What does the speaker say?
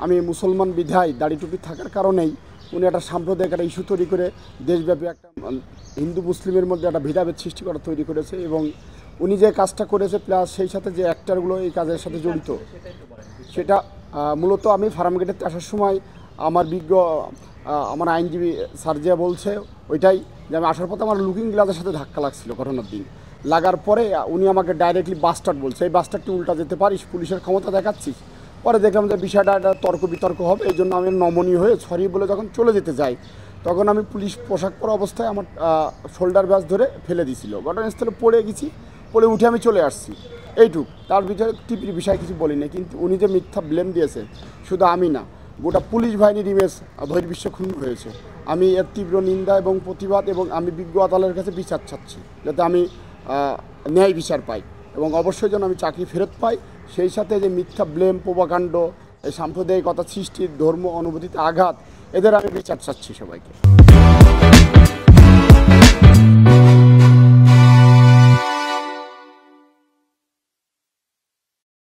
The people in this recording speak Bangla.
আমি মুসলমান বিধায় দাড়ি টুপি থাকার কারণেই উনি একটা সাম্প্রদায়িক একটা ইস্যু তৈরি করে দেশব্যাপী একটা হিন্দু মুসলিমের মধ্যে একটা ভেদাভেদ সৃষ্টি করা তৈরি করেছে। এবং উনি যে কাজটা করেছে প্লাস সেই সাথে যে অ্যাক্টারগুলো এই কাজের সাথে জড়িত, সেটা মূলত আমি ফার্মগেটেতে আসার সময় আমার আমার আইনজীবী সার্জিয়া বলছে ওইটাই, যে আমি আসার পথে আমার লুকিং গ্লাসের সাথে ধাক্কা লাগছিল ঘটনার দিন। লাগার পরে উনি আমাকে ডাইরেক্টলি বাস্টার্ড বলছে, এই বাস্টার্ডটি উল্টা যেতে পারিস, পুলিশের ক্ষমতা দেখাচ্ছিস। পরে দেখলাম যে বিষয়টা একটা তর্ক বিতর্ক হবে, এই জন্য আমি নমনীয় হয়ে সরি বলে যখন চলে যেতে যাই, তখন আমি পুলিশ পোশাক পরা অবস্থায় আমার শোল্ডার ব্যাস ধরে ফেলে দিছিল। ঘটনাস্থলে পড়ে গেছি, পড়ে উঠে আমি চলে আসছি, এইটুক। তার ভিতরে টিপির বিষয় কিছু বলি না। কিন্তু উনি যে মিথ্যা ব্লেম দিয়েছে, শুধু আমি না, গোটা পুলিশ বাহিনীর ইমেজ বহির্বিশ্ব ক্ষুণ্ণ হয়েছে। আমি এর তীব্র নিন্দা এবং প্রতিবাদ, এবং আমি বিজ্ঞ আদালতের কাছে বিচার চাচ্ছি, যাতে আমি ন্যায় বিচার পাই এবং অবশ্যই যেন আমি চাকরি ফেরত পাই। সেই সাথে যে মিথ্যা ব্লেম, প্রোপাগান্ড, এই সাম্প্রদায়িকতা সৃষ্টির, ধর্ম অনুভূতিতে আঘাত, এদের আমি বিচার চাচ্ছি সবাইকে।